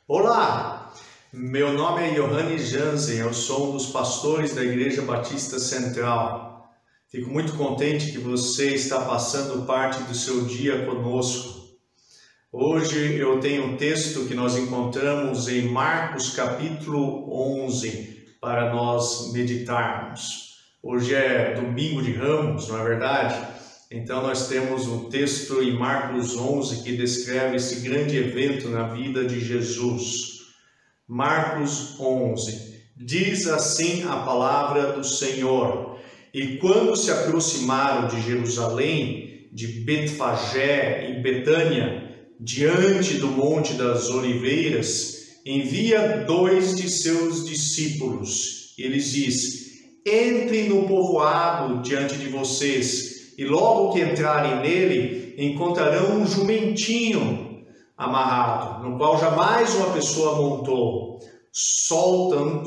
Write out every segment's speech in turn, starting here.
Olá, meu nome é Johannes Jansen, eu sou um dos pastores da Igreja Batista Central. Fico muito contente que você está passando parte do seu dia conosco. Hoje eu tenho um texto que nós encontramos em Marcos capítulo 11 para nós meditarmos. Hoje é domingo de Ramos, não é verdade? Então nós temos um texto em Marcos 11 que descreve esse grande evento na vida de Jesus. Marcos 11, diz assim a palavra do Senhor: E quando se aproximaram de Jerusalém, de Betfagé e Betânia, diante do Monte das Oliveiras, envia 2 de seus discípulos. E lhes diz: Entrem no povoado diante de vocês, e logo que entrarem nele, encontrarão um jumentinho amarrado, no qual jamais uma pessoa montou. Soltando-o,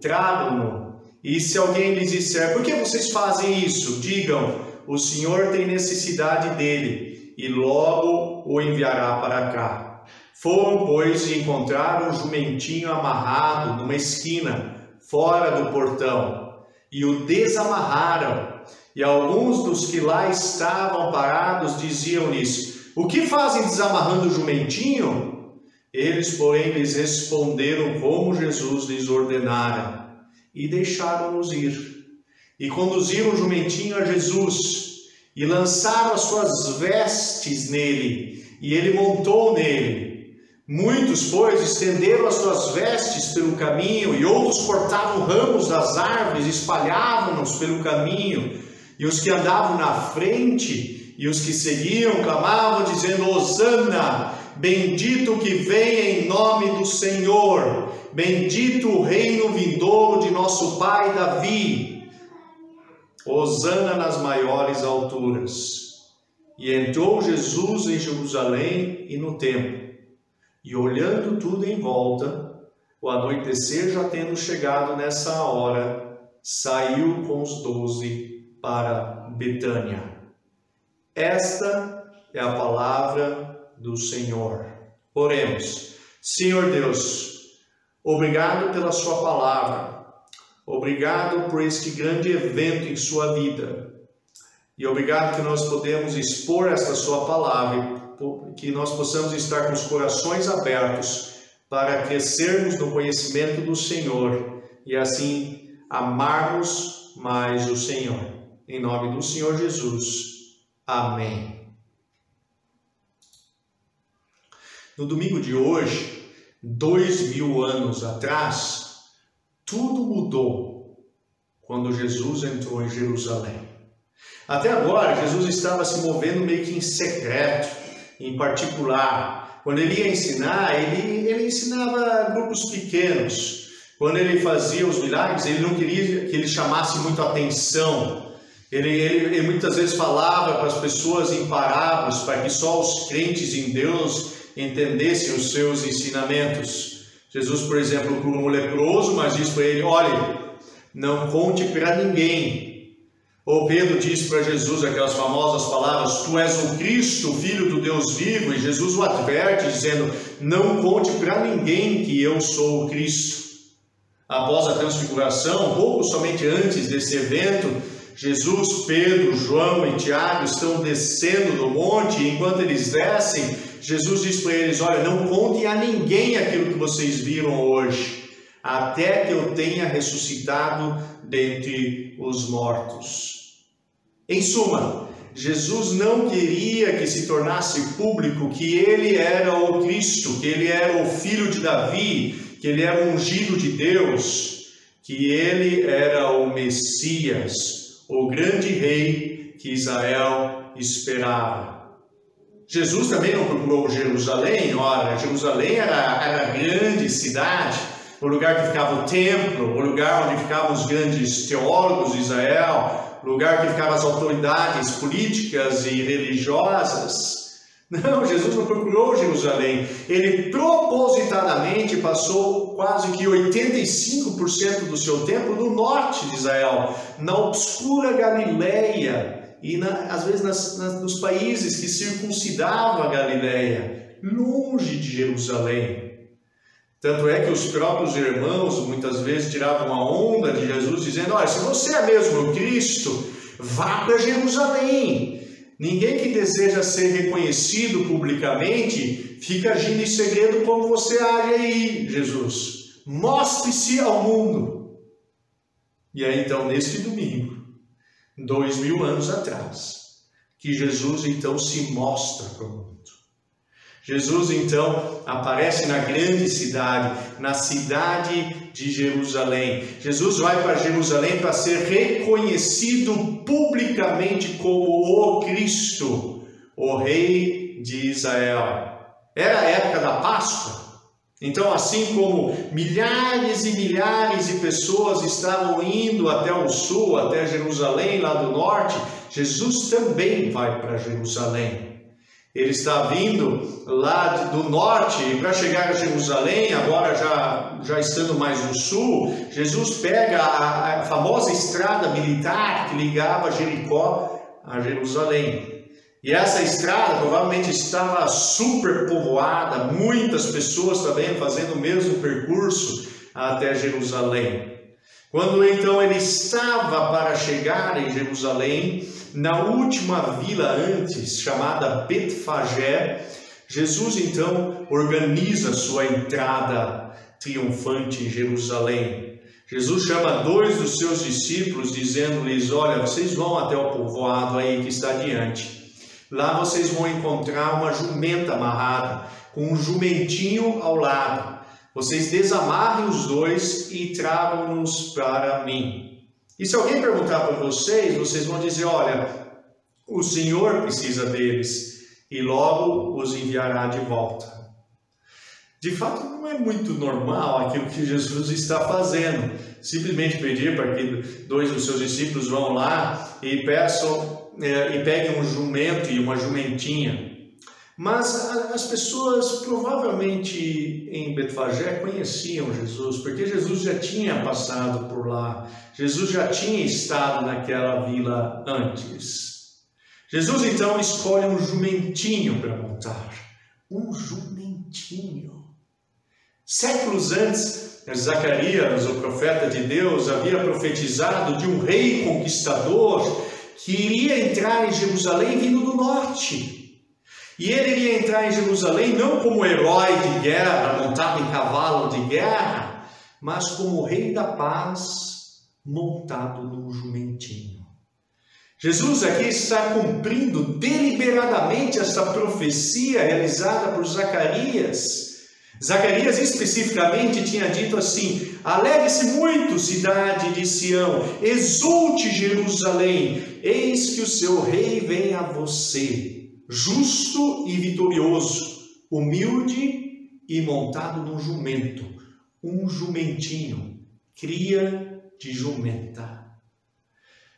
tragam-no. E se alguém lhes disser: Por que vocês fazem isso? Digam: O Senhor tem necessidade dele, e logo o enviará para cá. Foram, pois, e encontraram um jumentinho amarrado numa esquina, fora do portão, e o desamarraram. E alguns dos que lá estavam parados diziam-lhes: O que fazem desamarrando o jumentinho? Eles, porém, lhes responderam como Jesus lhes ordenara, e deixaram-nos ir. E conduziram o jumentinho a Jesus, e lançaram as suas vestes nele, e ele montou nele. Muitos, pois, estenderam as suas vestes pelo caminho, e outros cortavam ramos das árvores, espalhavam-nos pelo caminho. E os que andavam na frente e os que seguiam clamavam, dizendo: Hosana, bendito que vem em nome do Senhor, bendito o reino vindouro de nosso pai Davi, Hosana nas maiores alturas. E entrou Jesus em Jerusalém e no templo, e olhando tudo em volta, o anoitecer já tendo chegado nessa hora, saiu com os 12 para Betânia. Esta é a palavra do Senhor. Oremos. Senhor Deus, obrigado pela sua palavra, obrigado por este grande evento em sua vida, e obrigado que nós podemos expor esta sua palavra, que nós possamos estar com os corações abertos para crescermos no conhecimento do Senhor e assim amarmos mais o Senhor. Em nome do Senhor Jesus. Amém. No domingo de hoje, 2000 anos atrás, tudo mudou quando Jesus entrou em Jerusalém. Até agora, Jesus estava se movendo meio que em secreto, em particular. Quando ele ia ensinar, ele ensinava grupos pequenos. Quando ele fazia os milagres, ele não queria que ele chamasse muito atenção. Ele muitas vezes falava para as pessoas em parábolas, para que só os crentes em Deus entendessem os seus ensinamentos. Jesus, por exemplo, curou um leproso, mas diz para ele: Olhe, não conte para ninguém. Ou Pedro diz para Jesus aquelas famosas palavras: Tu és o Cristo, o Filho do Deus vivo, e Jesus o adverte dizendo: Não conte para ninguém que eu sou o Cristo. Após a transfiguração, pouco somente antes desse evento, Jesus, Pedro, João e Tiago estão descendo do monte, e enquanto eles descem, Jesus diz para eles: Olha, não contem a ninguém aquilo que vocês viram hoje, até que eu tenha ressuscitado dentre os mortos. Em suma, Jesus não queria que se tornasse público que ele era o Cristo, que ele era o filho de Davi, que ele era o ungido de Deus, que ele era o Messias, o grande rei que Israel esperava. Jesus também não procurou Jerusalém. Ora, Jerusalém era a grande cidade, o lugar que ficava o templo, o lugar onde ficavam os grandes teólogos de Israel, o lugar que ficavam as autoridades políticas e religiosas. Não, Jesus não procurou Jerusalém. Ele propositadamente passou quase que 85% do seu tempo no norte de Israel, na obscura Galileia e às vezes nos países que circuncidavam a Galileia. longe de Jerusalém. Tanto é que os próprios irmãos muitas vezes tiravam a onda de Jesus, dizendo: olha, se você é mesmo o Cristo, vá para Jerusalém. Ninguém que deseja ser reconhecido publicamente fica agindo em segredo como você age aí, Jesus. Mostre-se ao mundo. E aí então, neste domingo, 2000 anos atrás, que Jesus então se mostra para o mundo. Jesus então aparece na grande cidade, na cidade de Jerusalém. Jesus vai para Jerusalém para ser reconhecido publicamente como o Cristo, o Rei de Israel. Era a época da Páscoa. Então, assim como milhares e milhares de pessoas estavam indo até o sul, até Jerusalém, lá do norte, Jesus também vai para Jerusalém. Ele está vindo lá do norte e para chegar a Jerusalém, agora já estando mais no sul, Jesus pega a famosa estrada militar que ligava Jericó a Jerusalém. E essa estrada provavelmente estava super povoada, muitas pessoas também fazendo o mesmo percurso até Jerusalém. Quando então ele estava para chegar em Jerusalém, na última vila antes, chamada Betfagé, Jesus então organiza sua entrada triunfante em Jerusalém. Jesus chama 2 dos seus discípulos, dizendo-lhes: olha, vocês vão até o povoado aí que está adiante. Lá vocês vão encontrar uma jumenta amarrada, com um jumentinho ao lado. Vocês desamarrem os 2 e tragam-nos para mim. E se alguém perguntar para vocês, vocês vão dizer: olha, o Senhor precisa deles e logo os enviará de volta. De fato, não é muito normal aquilo que Jesus está fazendo. Simplesmente pedir para que 2 dos seus discípulos vão lá e peguem um jumento e uma jumentinha. Mas as pessoas provavelmente em Betfagé conheciam Jesus, porque Jesus já tinha passado por lá. Jesus já tinha estado naquela vila antes. Jesus então escolhe um jumentinho para montar. Um jumentinho. Séculos antes, Zacarias, o profeta de Deus, havia profetizado de um rei conquistador que iria entrar em Jerusalém vindo do norte. E ele iria entrar em Jerusalém não como herói de guerra, montado em cavalo de guerra, mas como rei da paz, montado num jumentinho. Jesus aqui está cumprindo deliberadamente essa profecia realizada por Zacarias. Zacarias especificamente tinha dito assim: alegre-se muito, cidade de Sião, exulte Jerusalém, eis que o seu rei vem a você, justo e vitorioso, humilde e montado num jumento, um jumentinho, cria de jumenta.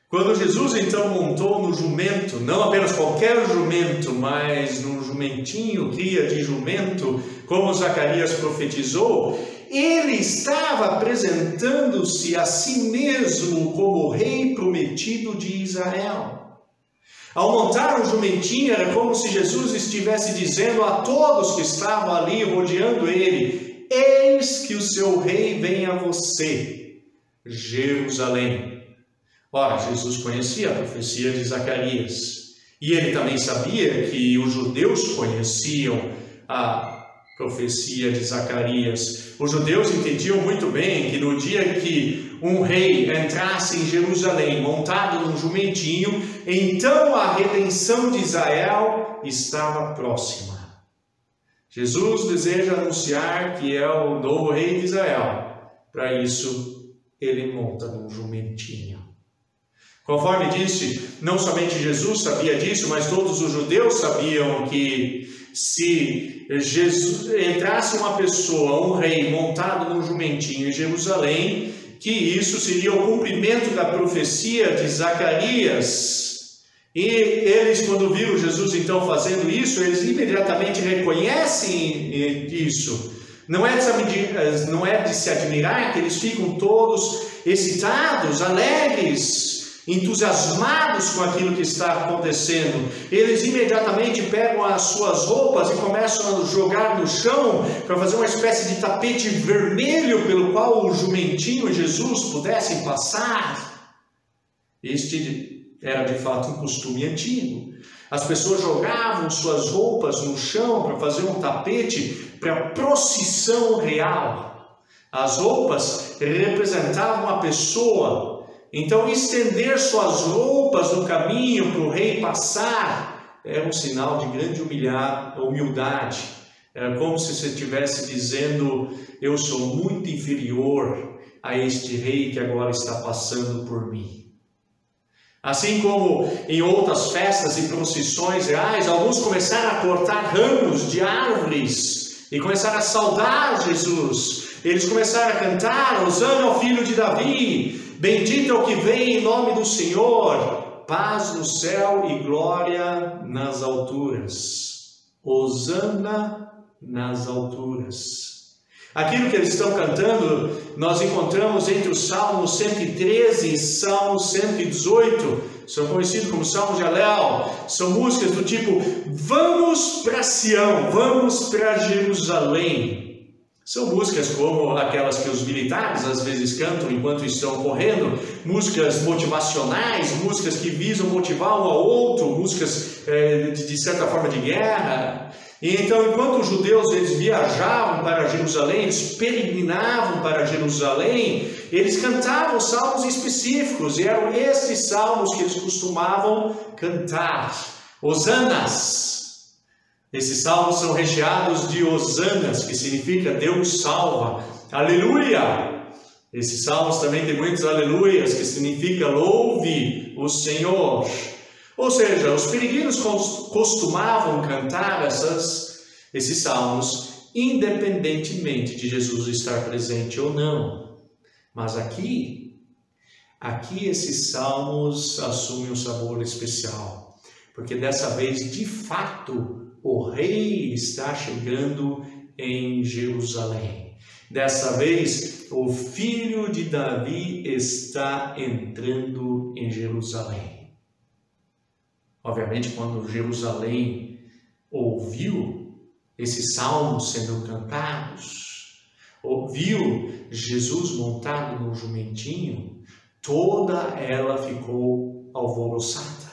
Quando Jesus então montou no jumento, não apenas qualquer jumento, mas num jumentinho, cria de jumento, como Zacarias profetizou, ele estava apresentando-se a si mesmo como o rei prometido de Israel. Ao montar o jumentinho, era como se Jesus estivesse dizendo a todos que estavam ali rodeando ele: eis que o seu rei vem a você, Jerusalém. Ora, Jesus conhecia a profecia de Zacarias, e ele também sabia que os judeus conheciam a profecia de Zacarias. Os judeus entendiam muito bem que no dia que um rei entrasse em Jerusalém montado num jumentinho, então a redenção de Israel estava próxima. Jesus deseja anunciar que é o novo rei de Israel. Para isso, ele monta num jumentinho. Conforme disse, não somente Jesus sabia disso, mas todos os judeus sabiam que se Jesus entrasse uma pessoa, um rei montado num jumentinho em Jerusalém, que isso seria o cumprimento da profecia de Zacarias. E eles, quando viram Jesus então fazendo isso, eles imediatamente reconhecem isso. Não é de se admirar que eles ficam todos excitados, alegres, entusiasmados com aquilo que está acontecendo. Eles imediatamente pegam as suas roupas e começam a jogar no chão para fazer uma espécie de tapete vermelho pelo qual o jumentinho e Jesus pudessem passar. Este era de fato um costume antigo. As pessoas jogavam suas roupas no chão para fazer um tapete para a procissão real. As roupas representavam a pessoa. Então, estender suas roupas no caminho para o rei passar era um sinal de grande humildade. Era como se você estivesse dizendo: eu sou muito inferior a este rei que agora está passando por mim. Assim como em outras festas e procissões reais, alguns começaram a cortar ramos de árvores e começaram a saudar Jesus. Eles começaram a cantar: Hosana ao filho de Davi, bendito é o que vem em nome do Senhor, paz no céu e glória nas alturas. Hosana nas alturas. Aquilo que eles estão cantando, nós encontramos entre os Salmos 113 e Salmos 118, são conhecidos como Salmos de Alel. São músicas do tipo: vamos para Sião, vamos para Jerusalém. São músicas como aquelas que os militares às vezes cantam enquanto estão correndo, músicas motivacionais, músicas que visam motivar um ao outro, músicas de certa forma de guerra. E então, enquanto os judeus eles viajavam para Jerusalém, eles peregrinavam para Jerusalém, eles cantavam salmos específicos, e eram esses salmos que eles costumavam cantar, hosanas. Esses salmos são recheados de hosanas, que significa Deus salva, aleluia. Esses salmos também têm muitos aleluias, que significa louve o Senhor. Ou seja, os peregrinos costumavam cantar esses salmos independentemente de Jesus estar presente ou não. Mas aqui esses salmos assumem um sabor especial, porque dessa vez, de fato, o rei está chegando em Jerusalém. Dessa vez, o filho de Davi está entrando em Jerusalém. Obviamente, quando Jerusalém ouviu esses salmos sendo cantados, ouviu Jesus montado no jumentinho, toda ela ficou alvoroçada.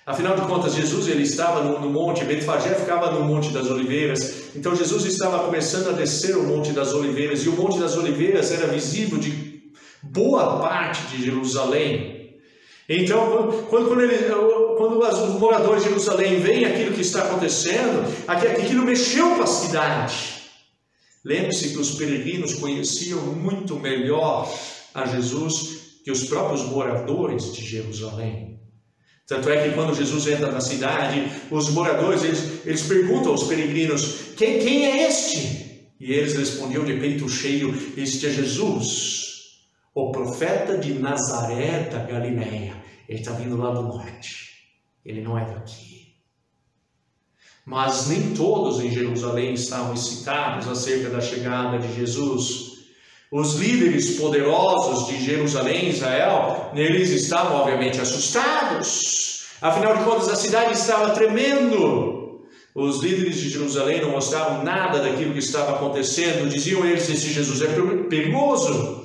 Afinal de contas, Jesus ele estava no monte, Betfagé ficava no Monte das Oliveiras, então Jesus estava começando a descer o Monte das Oliveiras, e o Monte das Oliveiras era visível de boa parte de Jerusalém. Então, quando os moradores de Jerusalém veem aquilo que está acontecendo, aquilo mexeu com a cidade. Lembre-se que os peregrinos conheciam muito melhor a Jesus que os próprios moradores de Jerusalém. Tanto é que quando Jesus entra na cidade, os moradores eles perguntam aos peregrinos: quem é este? E eles respondiam de peito cheio: este é Jesus, o profeta de Nazaré da Galileia. Ele está vindo lá do norte, ele não é daqui. Mas nem todos em Jerusalém estavam excitados acerca da chegada de Jesus. Os líderes poderosos de Jerusalém, Israel, eles estavam obviamente assustados. Afinal de contas, a cidade estava tremendo. Os líderes de Jerusalém não mostravam nada daquilo que estava acontecendo. Diziam eles: esse Jesus é perigoso.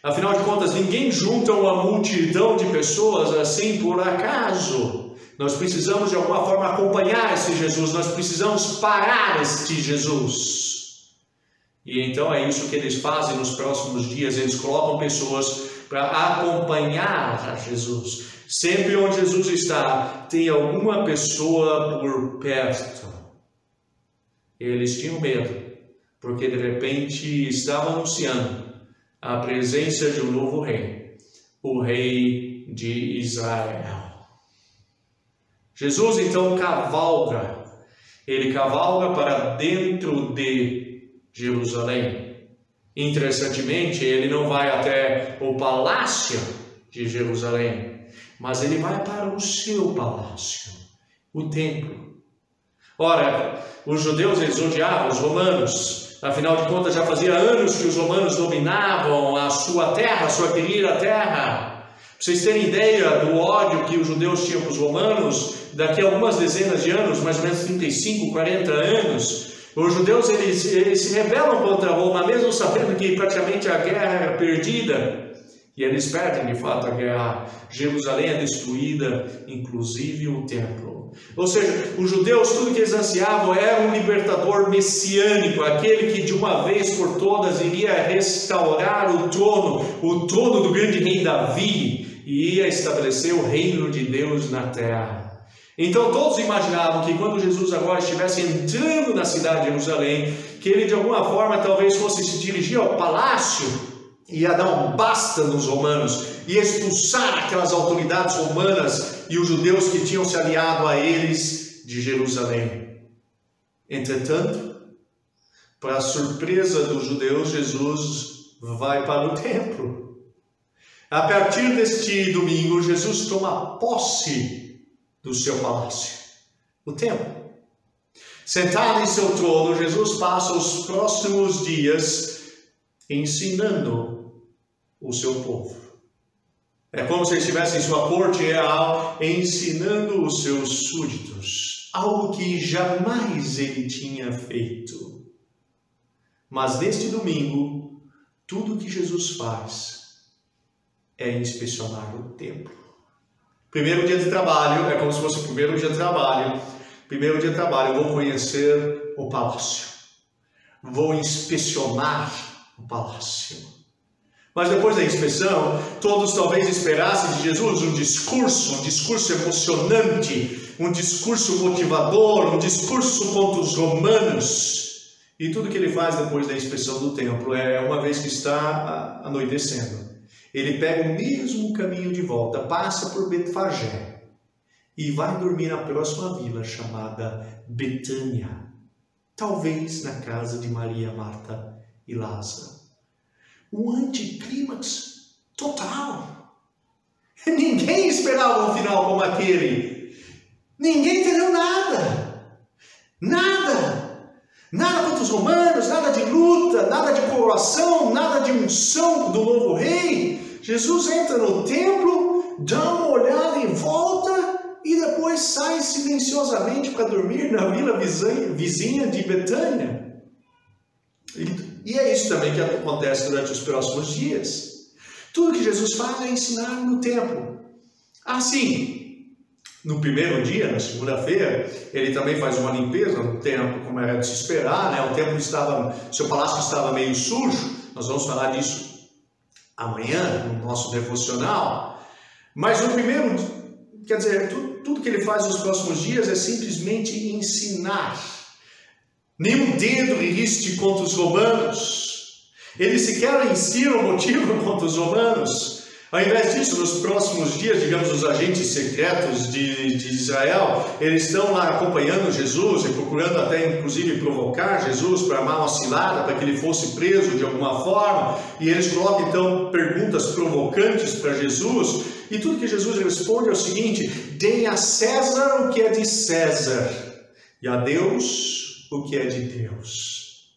Afinal de contas, ninguém junta uma multidão de pessoas assim por acaso. Nós precisamos de alguma forma acompanhar esse Jesus, nós precisamos parar este Jesus. E então é isso que eles fazem nos próximos dias, eles colocam pessoas para acompanhar a Jesus. Sempre onde Jesus está, tem alguma pessoa por perto. Eles tinham medo, porque de repente estavam anunciando a presença de um novo rei, o rei de Israel. Jesus então cavalga, ele cavalga para dentro de Jerusalém. Interessantemente, ele não vai até o palácio de Jerusalém, mas ele vai para o seu palácio, o templo. Ora, os judeus eles odiavam os romanos. Afinal de contas, já fazia anos que os romanos dominavam a sua terra, a sua querida terra. vocês terem ideia do ódio que os judeus tinham para os romanos, daqui a algumas dezenas de anos, mais ou menos 35, 40 anos, os judeus eles se rebelam contra Roma, mesmo sabendo que praticamente a guerra era perdida. E eles perdem de fato a guerra. Jerusalém é destruída, inclusive o templo. Ou seja, os judeus, tudo que eles ansiavam era um libertador messiânico, aquele que de uma vez por todas iria restaurar o trono do grande rei Davi, e ia estabelecer o reino de Deus na terra. Então todos imaginavam que quando Jesus agora estivesse entrando na cidade de Jerusalém, que ele de alguma forma talvez fosse se dirigir ao palácio, ia dar um basta nos romanos, ia expulsar aquelas autoridades romanas e os judeus que tinham se aliado a eles de Jerusalém. Entretanto, para a surpresa dos judeus, Jesus vai para o templo. A partir deste domingo, Jesus toma posse do seu palácio, o templo. Sentado em seu trono, Jesus passa os próximos dias ensinando o seu povo. É como se ele estivesse em sua corte real, ensinando os seus súditos, algo que jamais ele tinha feito. Mas neste domingo, tudo que Jesus faz é inspecionar o templo. Primeiro dia de trabalho, é como se fosse o primeiro dia de trabalho. Primeiro dia de trabalho, eu vou conhecer o palácio. Vou inspecionar o palácio. Mas depois da inspeção, todos talvez esperassem de Jesus um discurso emocionante, um discurso motivador, um discurso contra os romanos. E tudo que ele faz depois da inspeção do templo é, uma vez que está anoitecendo, ele pega o mesmo caminho de volta, passa por Betfagé e vai dormir na próxima vila chamada Betânia, talvez na casa de Maria, Marta e Lázaro. Um anticlímax total. Ninguém esperava um final como aquele. Ninguém entendeu nada. Nada contra os romanos, nada de luta, nada de coroação, nada de unção do novo rei. Jesus entra no templo, dá uma olhada em volta e depois sai silenciosamente para dormir na vila vizinha de Betânia. E é isso também que acontece durante os próximos dias. Tudo que Jesus faz é ensinar no templo. Assim, no primeiro dia, na segunda-feira, ele também faz uma limpeza no templo, como era de se esperar, né? O templo seu palácio estava meio sujo. Nós vamos falar disso amanhã, no nosso devocional. Mas no primeiro, quer dizer, tudo que ele faz nos próximos dias é simplesmente ensinar. Nenhum dedo lhe riste contra os romanos. Ele sequer ensina o motivo contra os romanos. Ao invés disso, nos próximos dias, digamos, os agentes secretos de Israel, eles estão lá acompanhando Jesus e procurando até, inclusive, provocar Jesus para armar uma cilada, para que ele fosse preso de alguma forma. E eles colocam, então, perguntas provocantes para Jesus. E tudo que Jesus responde é o seguinte: deem a César o que é de César, e a Deus o que é de Deus.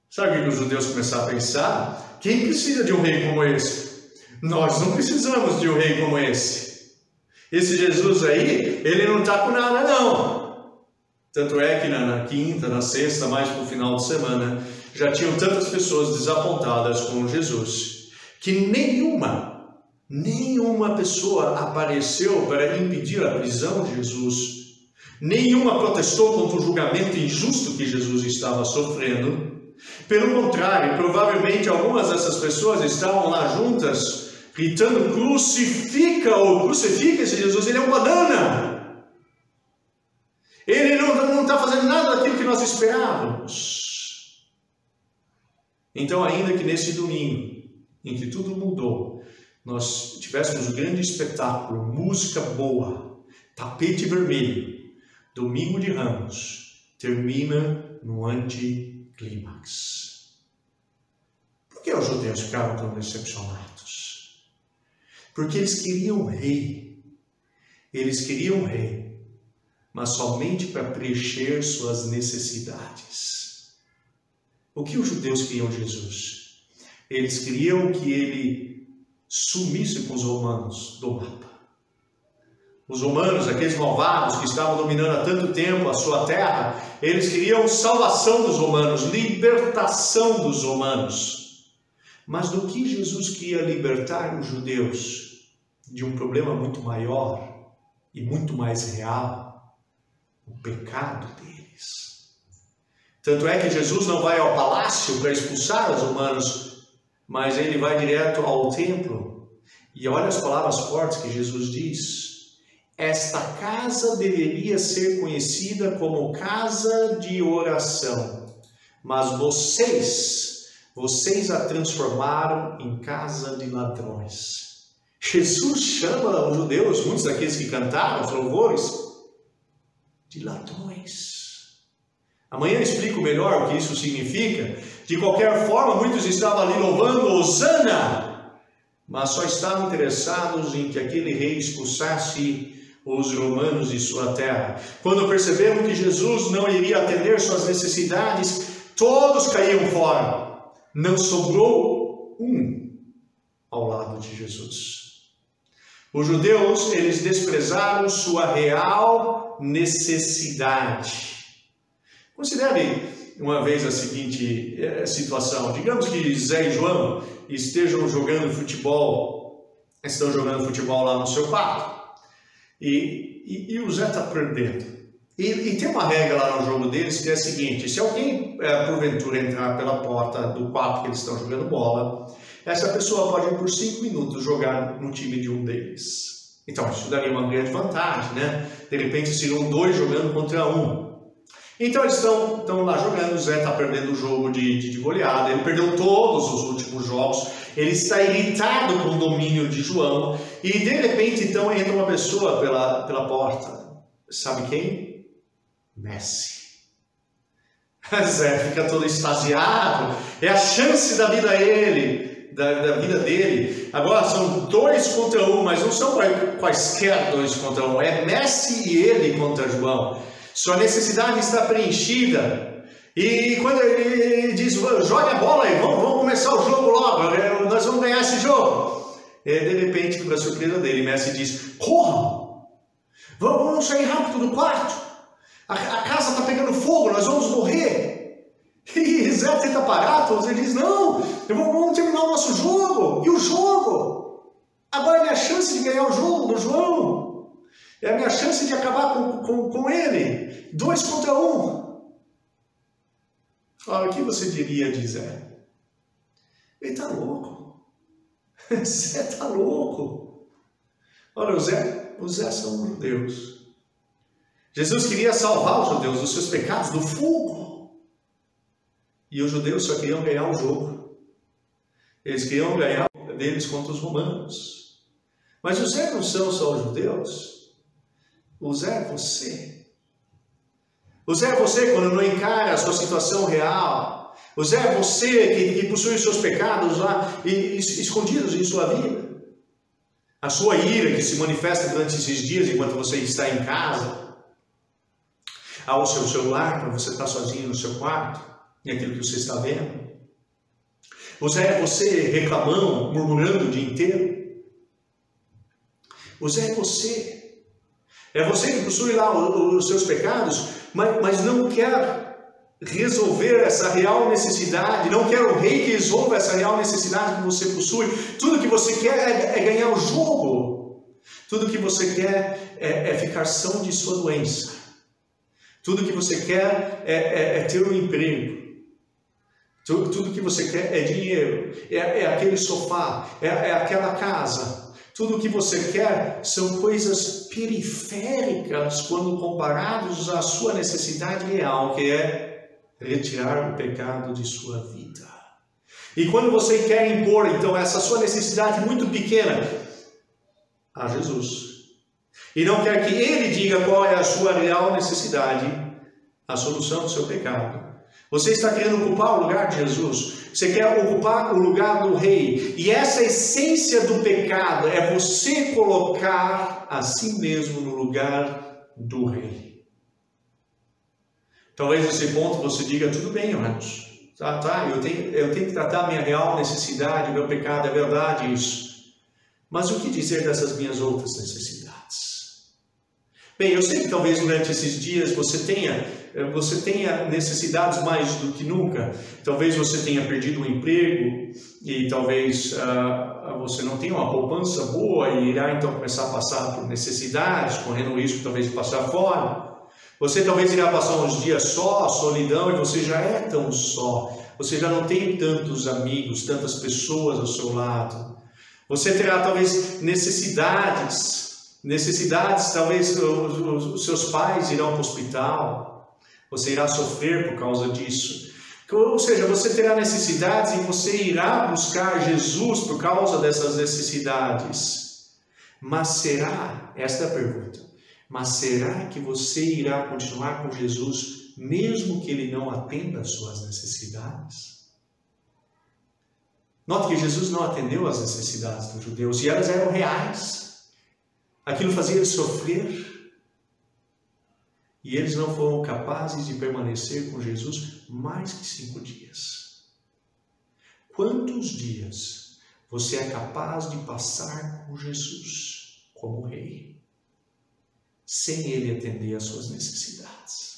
Sabe o que os judeus começaram a pensar? Quem precisa de um rei como esse? Nós não precisamos de um rei como esse. Esse Jesus aí, ele não está com nada não. Tanto é que na quinta, na sexta, mais para o final de semana, já tinham tantas pessoas desapontadas com Jesus, que nenhuma pessoa apareceu para impedir a prisão de Jesus. Nenhuma protestou contra o julgamento injusto que Jesus estava sofrendo. Pelo contrário, provavelmente algumas dessas pessoas estavam lá juntas, gritando: crucifica esse Jesus, ele é um banana. Ele não está fazendo nada daquilo que nós esperávamos. Então, ainda que nesse domingo, em que tudo mudou, nós tivéssemos um grande espetáculo, música boa, tapete vermelho, Domingo de Ramos termina no anticlímax. Por que os judeus ficaram tão decepcionados? Porque eles queriam um rei. Eles queriam um rei, mas somente para preencher suas necessidades. O que os judeus queriam de Jesus? Eles queriam que ele sumisse com os romanos do mapa. Os romanos, aqueles malvados que estavam dominando há tanto tempo a sua terra, eles queriam salvação dos romanos, libertação dos romanos. Mas do que Jesus queria libertar os judeus? De um problema muito maior e muito mais real, o pecado deles. Tanto é que Jesus não vai ao palácio para expulsar os romanos, mas ele vai direto ao templo. E olha as palavras fortes que Jesus diz. Esta casa deveria ser conhecida como casa de oração, mas vocês a transformaram em casa de ladrões. Jesus chama os judeus, muitos daqueles que cantaram os louvores, de ladrões. Amanhã eu explico melhor o que isso significa. De qualquer forma, muitos estavam ali louvando Hosana, mas só estavam interessados em que aquele rei expulsasse os romanos de sua terra. Quando perceberam que Jesus não iria atender suas necessidades, todos caíam fora. Não sobrou um ao lado de Jesus. Os judeus, eles desprezaram sua real necessidade. Considere uma vez a seguinte situação. Digamos que Zé e João estão jogando futebol lá no seu quarto. E o Zé está perdendo. E tem uma regra lá no jogo deles que é a seguinte: se alguém porventura entrar pela porta do quarto que eles estão jogando bola, essa pessoa pode por 5 minutos jogar no time de um deles. Então isso daria uma grande vantagem, né? De repente seriam 2 jogando contra 1. Então eles estão lá jogando, o Zé está perdendo o jogo de goleada, ele perdeu todos os últimos jogos, ele está irritado com o domínio de João, e de repente então entra uma pessoa pela porta. Sabe quem? Messi. Zé fica todo extasiado, é a chance da vida dele. Agora são 2 contra 1, mas não são quaisquer 2 contra 1, é Messi e ele contra João. Sua necessidade está preenchida. E quando ele diz, joga a bola aí, vamos começar o jogo logo, nós vamos ganhar esse jogo. E de repente, para a surpresa dele, Messi diz, corram, vamos sair rápido do quarto. A casa está pegando fogo, nós vamos morrer. E Zé tenta parar, ele diz, não, vamos terminar o nosso jogo. E o jogo? Agora é a minha chance de ganhar o jogo do João. É a minha chance de acabar com ele. 2 contra 1. Olha, o que você diria de Zé? Ele está louco. Zé está louco. Olha, os Zé são judeus. Jesus queria salvar os judeus dos seus pecados, do fogo. E os judeus só queriam ganhar o jogo. Eles queriam ganhar deles contra os romanos. Mas os Zé não são só os judeus. O Zé é você. O Zé é você quando não encara a sua situação real. O Zé é você que possui os seus pecados lá escondidos em sua vida. A sua ira que se manifesta durante esses dias enquanto você está em casa. Ao seu celular, quando você está sozinho no seu quarto, e aquilo que você está vendo. O Zé é você reclamando, murmurando o dia inteiro. O Zé é você. É você que possui lá os seus pecados, mas não quer resolver essa real necessidade, não quer o rei que resolva essa real necessidade que você possui. Tudo que você quer é ganhar o jogo. Tudo que você quer é ficar são de sua doença. Tudo que você quer é ter um emprego. Tudo que você quer é dinheiro, é aquele sofá, é aquela casa. Tudo o que você quer são coisas periféricas quando comparados à sua necessidade real, que é retirar o pecado de sua vida. E quando você quer impor, então, essa sua necessidade muito pequena a Jesus, e não quer que Ele diga qual é a sua real necessidade, a solução do seu pecado, você está querendo ocupar o lugar de Jesus. Você quer ocupar o lugar do rei. E essa essência do pecado é você colocar a si mesmo no lugar do rei. Talvez nesse ponto você diga, tudo bem, irmãos. Eu tenho que tratar a minha real necessidade, meu pecado, é verdade isso. Mas o que dizer dessas minhas outras necessidades? Bem, eu sei que talvez durante esses dias você tenha necessidades mais do que nunca. Talvez você tenha perdido um emprego e talvez você não tenha uma poupança boa e irá então começar a passar por necessidades, correndo o risco talvez de passar fome. Você talvez irá passar uns dias só, solidão, e você já é tão só. Você já não tem tantos amigos, tantas pessoas ao seu lado. Você terá talvez necessidades, talvez os seus pais irão para o hospital, você irá sofrer por causa disso. Ou seja, você terá necessidades e você irá buscar Jesus por causa dessas necessidades. Mas será, esta é a pergunta, mas será que você irá continuar com Jesus mesmo que Ele não atenda às suas necessidades? Note que Jesus não atendeu às necessidades dos judeus e elas eram reais. Aquilo fazia eles sofrer. E eles não foram capazes de permanecer com Jesus mais que 5 dias. Quantos dias você é capaz de passar com Jesus como rei, sem Ele atender às suas necessidades?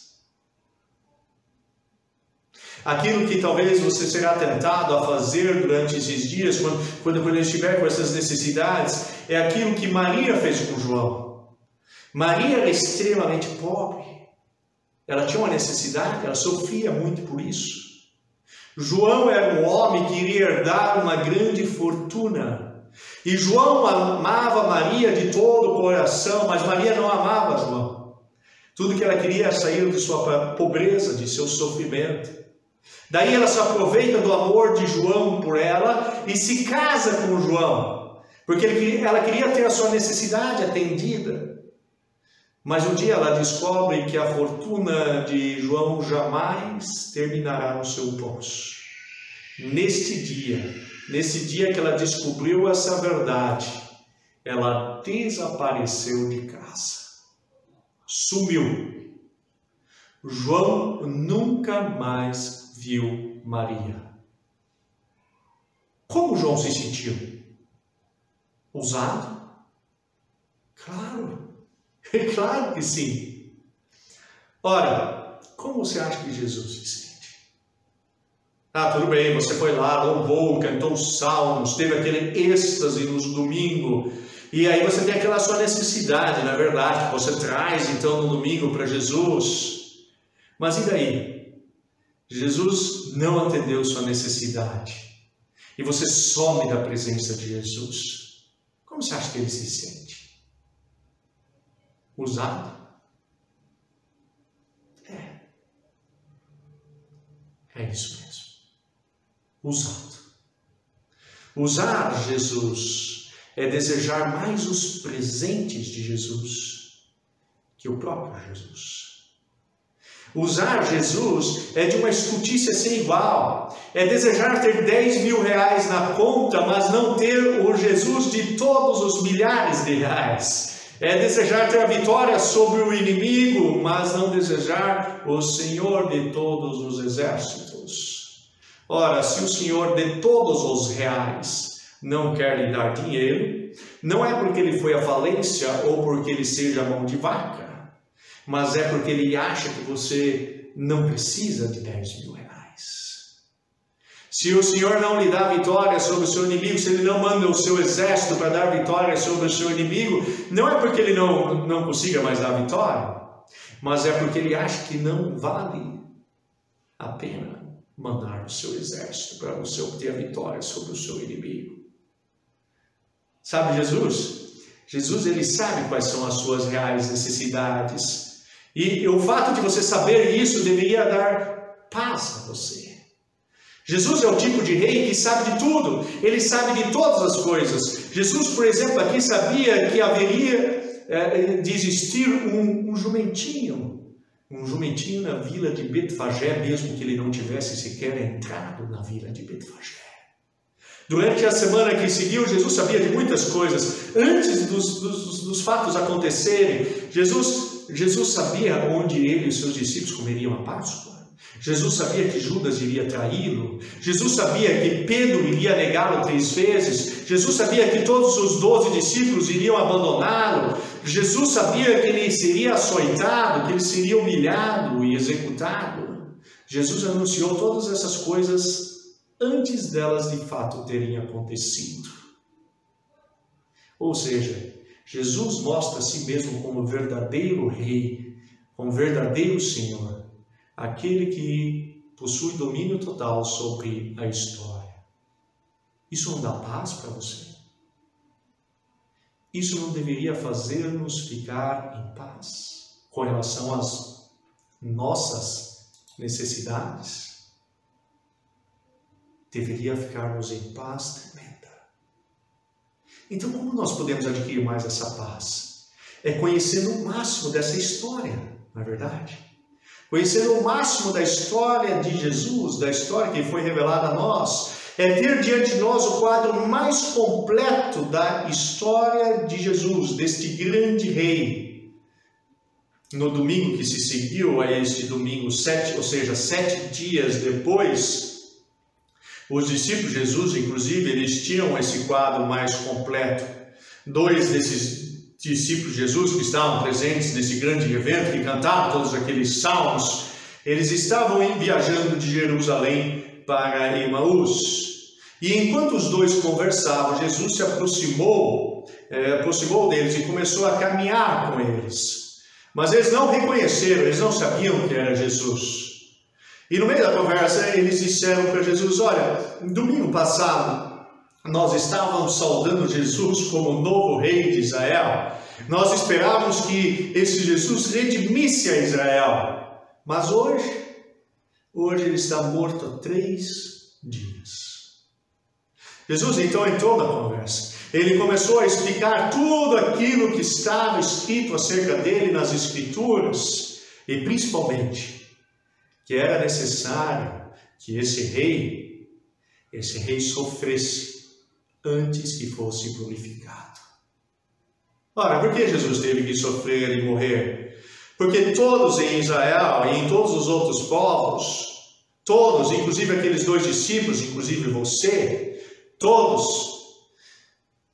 Aquilo que talvez você será tentado a fazer durante esses dias, quando ele estiver com essas necessidades, é aquilo que Maria fez com João. Maria era extremamente pobre. Ela tinha uma necessidade, ela sofria muito por isso. João era um homem que iria herdar uma grande fortuna. E João amava Maria de todo o coração, mas Maria não amava João. Tudo que ela queria era sair de sua pobreza, de seu sofrimento. Daí ela se aproveita do amor de João por ela e se casa com João, porque ela queria ter a sua necessidade atendida. Mas um dia ela descobre que a fortuna de João jamais terminará no seu poço. Nesse dia que ela descobriu essa verdade, ela desapareceu de casa, sumiu. João nunca mais viu Maria. Como João se sentiu? Usado? Claro, claro que sim. Ora, como você acha que Jesus se sente? Tudo bem, você foi lá, louvou, cantou os salmos, teve aquele êxtase no domingo, e aí você tem aquela sua necessidade, na verdade, que você traz então no domingo para Jesus. Mas e daí? Jesus não atendeu sua necessidade. E você some da presença de Jesus. Como você acha que ele se sente? Usado? É isso mesmo. Usado. Usar Jesus é desejar mais os presentes de Jesus que o próprio Jesus. Usar Jesus é de uma estultícia sem igual. É desejar ter 10 mil reais na conta, mas não ter o Jesus de todos os milhares de reais. É desejar ter a vitória sobre o inimigo, mas não desejar o Senhor de todos os exércitos. Ora, se o Senhor de todos os reais não quer lhe dar dinheiro, não é porque ele foi à falência ou porque ele seja mão de vaca, mas é porque ele acha que você não precisa de 10 mil reais. Se o Senhor não lhe dá vitória sobre o seu inimigo, se ele não manda o seu exército para dar vitória sobre o seu inimigo, não é porque ele não consiga mais dar vitória, mas é porque ele acha que não vale a pena mandar o seu exército para você obter a vitória sobre o seu inimigo. Sabe Jesus? Jesus, ele sabe quais são as suas reais necessidades. E o fato de você saber isso deveria dar paz a você. Jesus é o tipo de rei que sabe de tudo. Ele sabe de todas as coisas. Jesus, por exemplo, aqui sabia que haveria de existir um jumentinho. Um jumentinho na vila de Betfagé, mesmo que ele não tivesse sequer entrado na vila de Betfagé. Durante a semana que seguiu, Jesus sabia de muitas coisas. Antes dos fatos acontecerem, Jesus sabia onde ele e os seus discípulos comeriam a Páscoa. Jesus sabia que Judas iria traí-lo. Jesus sabia que Pedro iria negá-lo 3 vezes. Jesus sabia que todos os 12 discípulos iriam abandoná-lo. Jesus sabia que ele seria açoitado, que ele seria humilhado e executado. Jesus anunciou todas essas coisas antes delas de fato terem acontecido. Ou seja, Jesus mostra a si mesmo como verdadeiro Rei, como verdadeiro Senhor, aquele que possui domínio total sobre a história. Isso não dá paz para você? Isso não deveria fazer-nos ficar em paz com relação às nossas necessidades? Deveria ficarmos em paz tremenda. Então, como nós podemos adquirir mais essa paz? É conhecendo o máximo dessa história, não é verdade? Conhecendo o máximo da história de Jesus, da história que foi revelada a nós, é ter diante de nós o quadro mais completo da história de Jesus, deste grande Rei. No domingo que se seguiu a este domingo 7, ou seja, 7 dias depois, os discípulos de Jesus, inclusive, eles tinham esse quadro mais completo. 2 desses discípulos de Jesus que estavam presentes nesse grande evento, que cantaram todos aqueles salmos, eles estavam viajando de Jerusalém para Emaús. E enquanto os 2 conversavam, Jesus se aproximou deles e começou a caminhar com eles. Mas eles não reconheceram, eles não sabiam que era Jesus. E no meio da conversa, eles disseram para Jesus: olha, domingo passado, nós estávamos saudando Jesus como o novo rei de Israel. Nós esperávamos que esse Jesus redimisse a Israel. Mas hoje ele está morto há 3 dias. Jesus então entrou na conversa. Ele começou a explicar tudo aquilo que estava escrito acerca dele nas Escrituras. E principalmente, que era necessário que esse rei sofresse antes que fosse glorificado. Ora, por que Jesus teve que sofrer e morrer? Porque todos em Israel e em todos os outros povos, todos, inclusive aqueles 2 discípulos, inclusive você, todos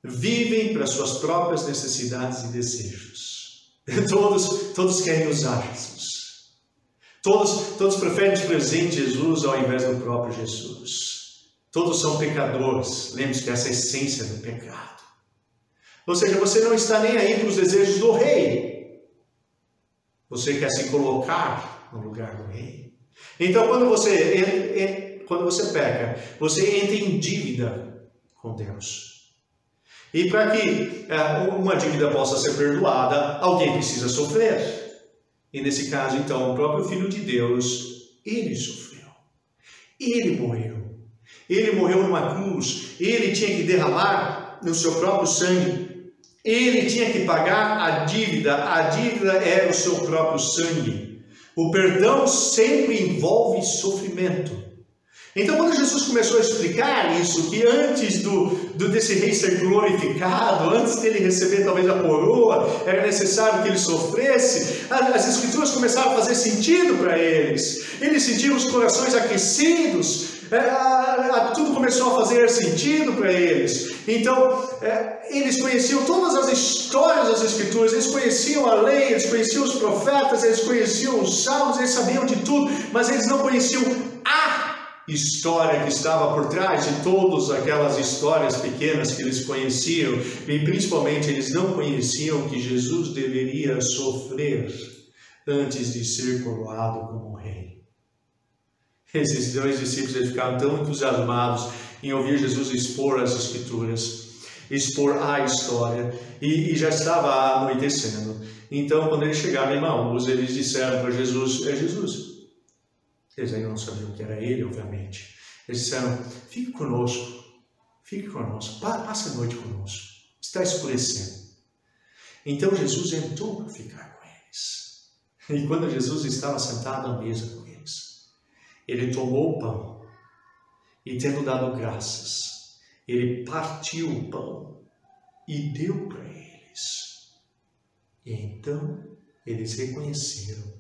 vivem para suas próprias necessidades e desejos. Todos querem usar Jesus. Todos preferem desprezar Jesus ao invés do próprio Jesus. Todos são pecadores. Lembre-se que essa é a essência do pecado. Ou seja, você não está nem aí para os desejos do rei. Você quer se colocar no lugar do rei. Então, quando você peca, você entra em dívida com Deus. E para que uma dívida possa ser perdoada, alguém precisa sofrer. E nesse caso, então, o próprio Filho de Deus, ele sofreu. Ele morreu. Ele morreu numa cruz. Ele tinha que derramar o seu próprio sangue. Ele tinha que pagar a dívida. A dívida era o seu próprio sangue. O perdão sempre envolve sofrimento. Então, quando Jesus começou a explicar isso, que antes desse rei ser glorificado, antes dele receber talvez a coroa, era necessário que ele sofresse, as Escrituras começaram a fazer sentido para eles. Eles sentiam os corações aquecidos, tudo começou a fazer sentido para eles. Então, eles conheciam todas as histórias das Escrituras, eles conheciam a lei, eles conheciam os profetas, eles conheciam os salmos, eles sabiam de tudo, mas eles não conheciam a história que estava por trás de todas aquelas histórias pequenas que eles conheciam, e principalmente eles não conheciam que Jesus deveria sofrer antes de ser coroado como rei. Esses 2 discípulos eles ficaram tão entusiasmados em ouvir Jesus expor as Escrituras, expor a história, e já estava anoitecendo. Então, quando eles chegaram em Emaús, eles disseram para Jesus: é Jesus. Eles ainda não sabiam que era ele, obviamente. Eles disseram: fique conosco, passe a noite conosco, está escurecendo. Então Jesus entrou para ficar com eles. E quando Jesus estava sentado à mesa com eles, ele tomou o pão e, tendo dado graças, ele partiu o pão e deu para eles. E então eles reconheceram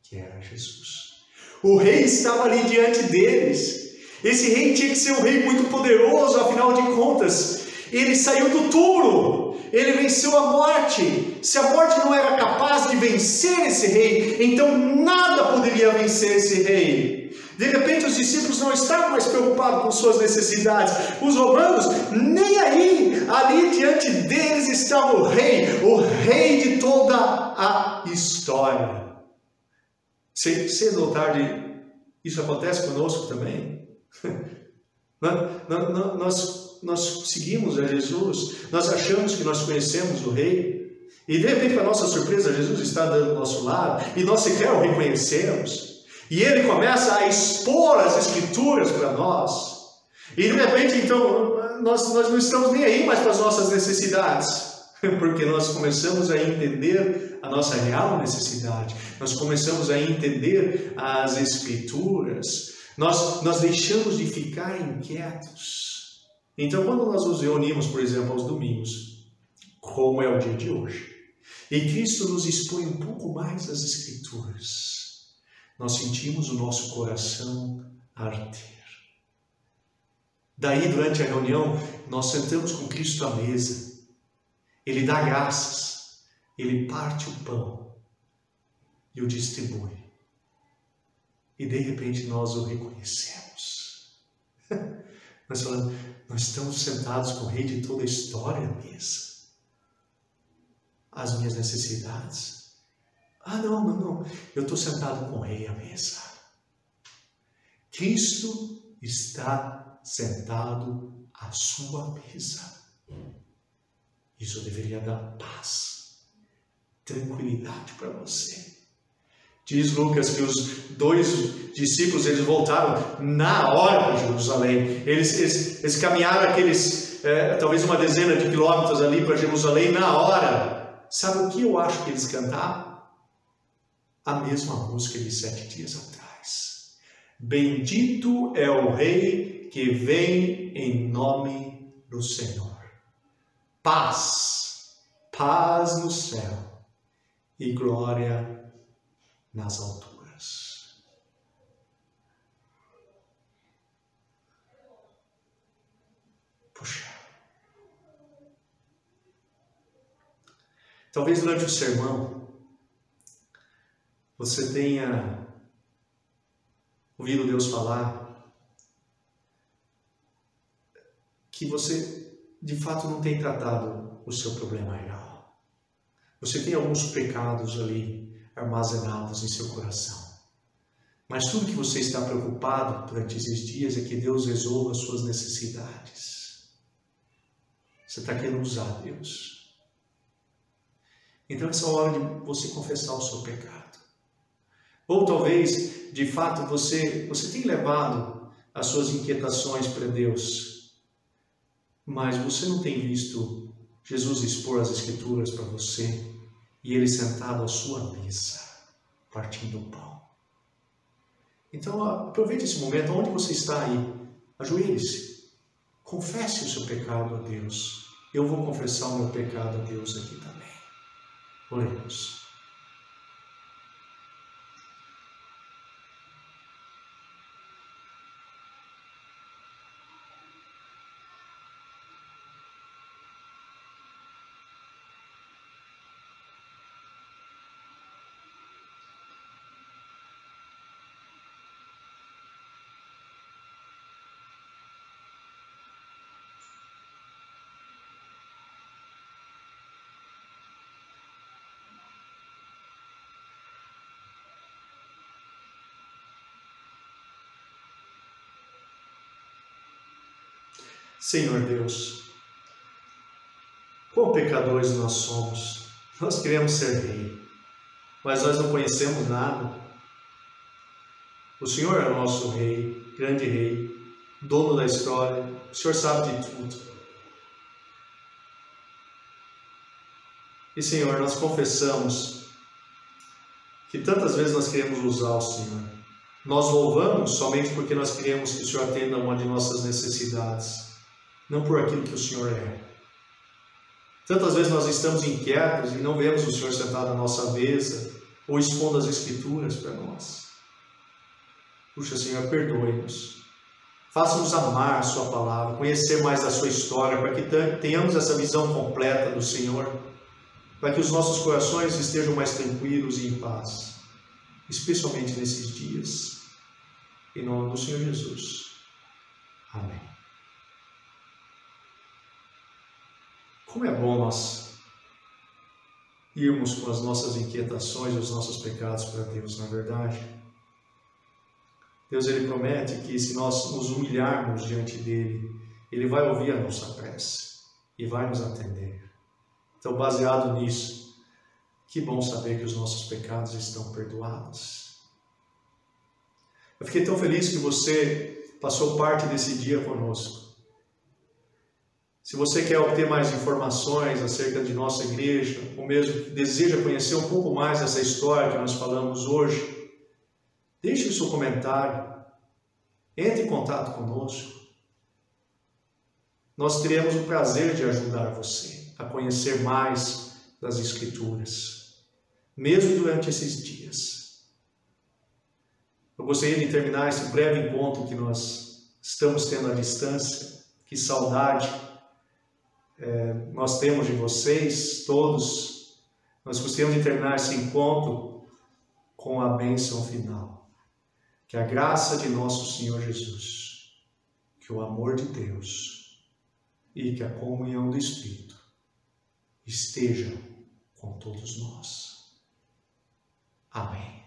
que era Jesus. O rei estava ali diante deles. Esse rei tinha que ser um rei muito poderoso, afinal de contas. Ele saiu do túmulo, ele venceu a morte. Se a morte não era capaz de vencer esse rei, então nada poderia vencer esse rei. De repente os discípulos não estavam mais preocupados com suas necessidades. Os romanos, nem aí. Ali diante deles estava o rei de toda a história. Cedo ou tarde, isso acontece conosco também. Nós seguimos a Jesus, nós achamos que nós conhecemos o Rei, e de repente, para nossa surpresa, Jesus está do nosso lado, e nós sequer o reconhecemos, e Ele começa a expor as Escrituras para nós, e de repente, então, nós não estamos nem aí mais para as nossas necessidades, porque nós começamos a entender a nossa real necessidade, nós começamos a entender as Escrituras, nós deixamos de ficar inquietos. Então, quando nós nos reunimos, por exemplo, aos domingos, como é o dia de hoje, e Cristo nos expõe um pouco mais as Escrituras, nós sentimos o nosso coração arder. Daí, durante a reunião, nós sentamos com Cristo à mesa, Ele dá graças, Ele parte o pão e o distribui. E de repente nós o reconhecemos. Nós falamos, nós estamos sentados com o Rei de toda a história à mesa. As minhas necessidades? Não. Eu estou sentado com o Rei à mesa. Cristo está sentado à sua mesa. Isso deveria dar paz, tranquilidade para você. Diz Lucas que os 2 discípulos, eles voltaram na hora para Jerusalém. Eles caminharam talvez uma dezena de quilômetros ali para Jerusalém na hora. Sabe o que eu acho que eles cantavam? A mesma música de 7 dias atrás. Bendito é o Rei que vem em nome do Senhor. Paz no céu e glória nas alturas. Puxa. Talvez durante o sermão você tenha ouvido Deus falar que você de fato não tem tratado o seu problema real. Você tem alguns pecados ali armazenados em seu coração. Mas tudo que você está preocupado durante esses dias é que Deus resolva as suas necessidades. Você está querendo usar Deus. Então essa é a hora de você confessar o seu pecado. Ou talvez, de fato, você tem levado as suas inquietações para Deus, mas você não tem visto Jesus expor as Escrituras para você, e Ele sentado à sua mesa, partindo o pão. Então aproveite esse momento, onde você está aí, ajoelhe-se, confesse o seu pecado a Deus. Eu vou confessar o meu pecado a Deus aqui também. Oremos. Senhor Deus, quão pecadores nós somos. Nós queremos ser rei, mas nós não conhecemos nada. O Senhor é o nosso rei, grande rei, dono da história. O Senhor sabe de tudo. E Senhor, nós confessamos que tantas vezes nós queremos usar o Senhor. Nós louvamos somente porque nós queremos que o Senhor atenda uma de nossas necessidades, não por aquilo que o Senhor é. Tantas vezes nós estamos inquietos e não vemos o Senhor sentado à nossa mesa ou expondo as Escrituras para nós. Puxa, Senhor, perdoe-nos. Faça-nos amar a sua palavra, conhecer mais da sua história, para que tenhamos essa visão completa do Senhor, para que os nossos corações estejam mais tranquilos e em paz, especialmente nesses dias. Em nome do Senhor Jesus. Amém. Como é bom nós irmos com as nossas inquietações e os nossos pecados para Deus, na verdade. Deus, Ele promete que se nós nos humilharmos diante dEle, Ele vai ouvir a nossa prece e vai nos atender. Então, baseado nisso, que bom saber que os nossos pecados estão perdoados. Eu fiquei tão feliz que você passou parte desse dia conosco. Se você quer obter mais informações acerca de nossa igreja, ou mesmo deseja conhecer um pouco mais dessa história que nós falamos hoje, deixe o seu comentário, entre em contato conosco. Nós teremos o prazer de ajudar você a conhecer mais das Escrituras, mesmo durante esses dias. Eu gostaria de terminar esse breve encontro que nós estamos tendo à distância. Que saudade nós temos de vocês todos. Nós gostaríamos de terminar esse encontro com a bênção final. Que a graça de nosso Senhor Jesus, que o amor de Deus e que a comunhão do Espírito esteja com todos nós. Amém.